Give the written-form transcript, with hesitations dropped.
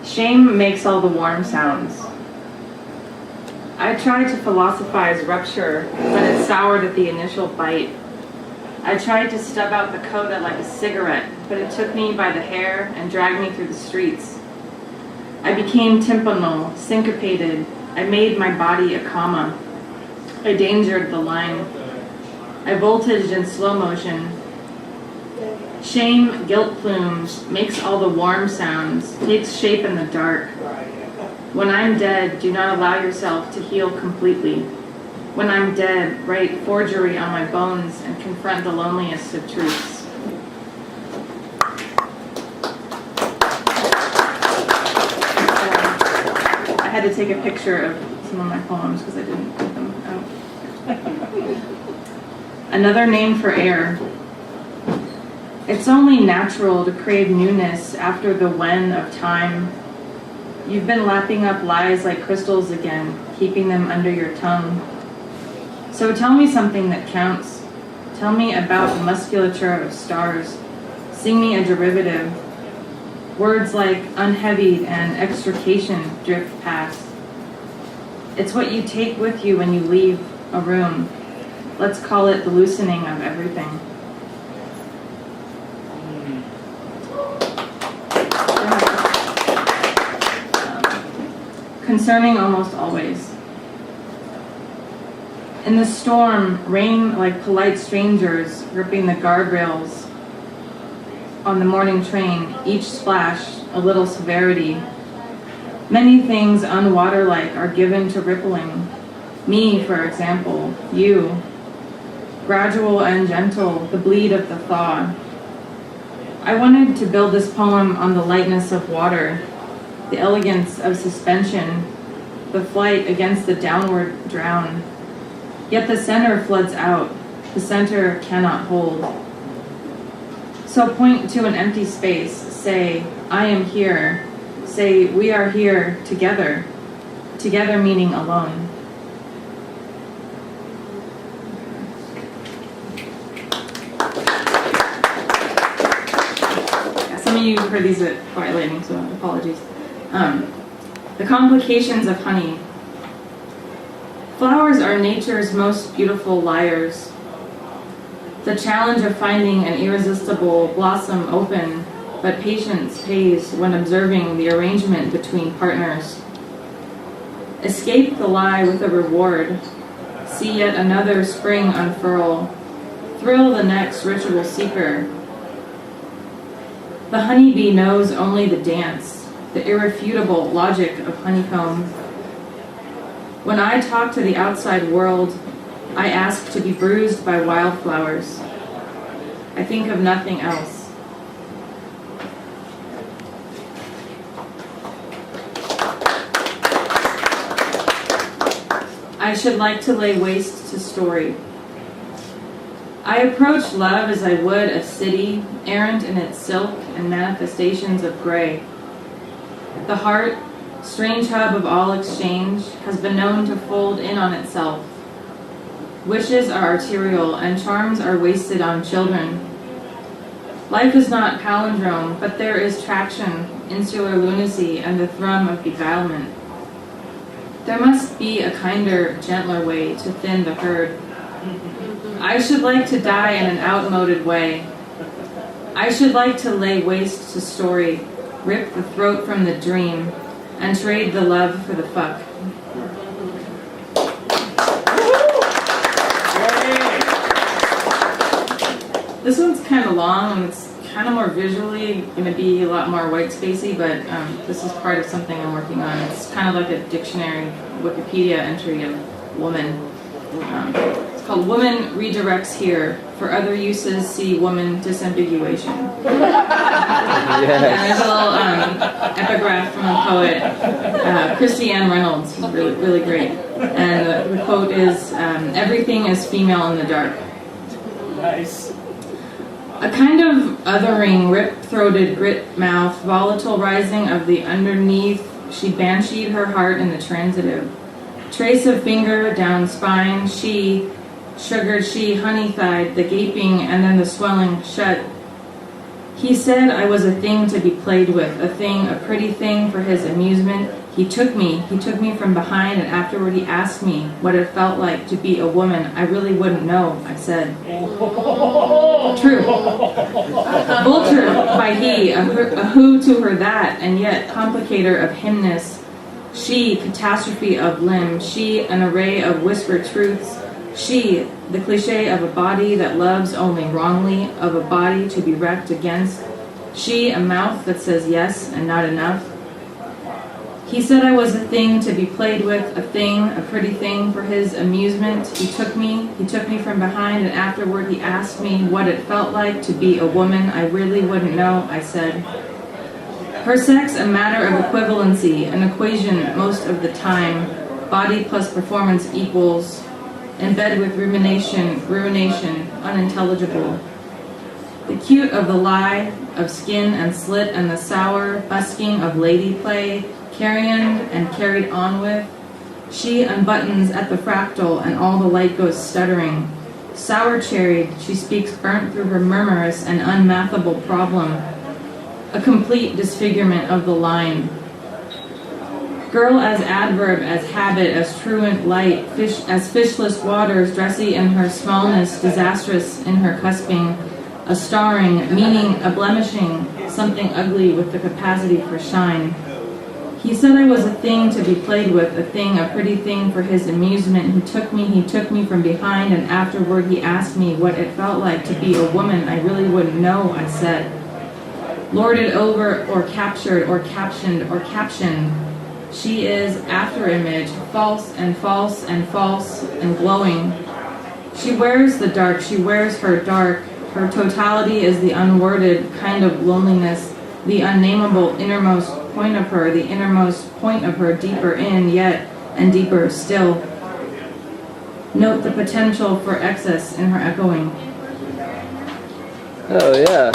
Shame makes all the warm sounds. I tried to philosophize rupture, but it soured at the initial bite. I tried to stub out the coda like a cigarette, but it took me by the hair and dragged me through the streets. I became tympanal, syncopated. I made my body a comma. I dangered the line. I voltaged in slow motion. Shame, guilt plumes, makes all the warm sounds, takes shape in the dark. When I'm dead, do not allow yourself to heal completely. When I'm dead, write forgery on my bones and confront the loneliest of truths. I had to take a picture of some of my poems because I didn't put them out. Another name for air. It's only natural to crave newness after the when of time. You've been lapping up lies like crystals again, keeping them under your tongue. So tell me something that counts. Tell me about the musculature of stars. Sing me a derivative. Words like unheavied and extrication drift past. It's what you take with you when you leave a room. Let's call it the loosening of everything. Concerning almost always. In the storm, rain like polite strangers gripping the guardrails on the morning train, each splash a little severity. Many things unwater-like are given to rippling. Me, for example, you. Gradual and gentle, the bleed of the thaw. I wanted to build this poem on the lightness of water, the elegance of suspension, the flight against the downward drown. Yet the center floods out, the center cannot hold. So point to an empty space, say, I am here, say, we are here together, together meaning alone. Some of you heard these at Quiet Lightning, so apologies. The complications of honey. Flowers are nature's most beautiful liars. The challenge of finding an irresistible blossom open, but patience pays when observing the arrangement between partners. Escape the lie with a reward. See yet another spring unfurl. Thrill the next ritual seeker. The honeybee knows only the dance, the irrefutable logic of honeycomb. When I talk to the outside world, I ask to be bruised by wildflowers. I think of nothing else. I should like to lay waste to story. I approach love as I would a city, errant in its silk and manifestations of gray. The heart, strange hub of all exchange, has been known to fold in on itself. Wishes are arterial and charms are wasted on children. Life is not palindrome, but there is traction, insular lunacy, and the thrum of beguilement. There must be a kinder, gentler way to thin the herd. I should like to die in an outmoded way. I should like to lay waste to story, rip the throat from the dream, and trade the love for the fuck. This one's kind of long, and it's kind of more visually going to be a lot more white spacey, but this is part of something I'm working on. It's kind of like a dictionary Wikipedia entry of woman. It's called Woman Redirects Here. For other uses, see Woman Disambiguation. And there's a little epigraph from a poet, Christy Ann Reynolds, who's really, really great. And the quote is, everything is female in the dark. Nice. A kind of othering, rip-throated, grit-mouth, volatile rising of the underneath, she bansheed her heart in the transitive. Trace of finger down spine, she, sugared she, honey-thighed, the gaping and then the swelling shut. He said I was a thing to be played with, a thing, a pretty thing for his amusement. He took me from behind, and afterward he asked me what it felt like to be a woman. I really wouldn't know, I said. True. Bull true, by he, a who to her that, and yet complicator of hymness. She, catastrophe of limb. She, an array of whispered truths. She, the cliche of a body that loves only wrongly, of a body to be wrecked against. She, a mouth that says yes and not enough. He said I was a thing to be played with, a thing, a pretty thing for his amusement. He took me from behind, and afterward he asked me what it felt like to be a woman. I really wouldn't know, I said. Her sex a matter of equivalency, an equation most of the time. Body plus performance equals, in bed with ruination, unintelligible. The cute of the lie, of skin and slit and the sour, busking of lady play, carrion and carried on with. She unbuttons at the fractal and all the light goes stuttering. Sour-cherried, she speaks burnt through her murmurous and unmathable problem. A complete disfigurement of the line. Girl as adverb, as habit, as truant light, fish as fishless waters, dressy in her smallness, disastrous in her cusping, a starring, meaning a blemishing, something ugly with the capacity for shine. He said I was a thing to be played with, a thing, a pretty thing for his amusement. He took me from behind, and afterward he asked me what it felt like to be a woman. I really wouldn't know, I said. Lorded over, or captured, or captioned, or captioned. She is afterimage, false and false and false and glowing. She wears the dark, she wears her dark. Her totality is the unworded kind of loneliness, the unnameable innermost point of her, the innermost point of her, deeper in yet, and deeper still. Note the potential for excess in her echoing. Oh, yeah.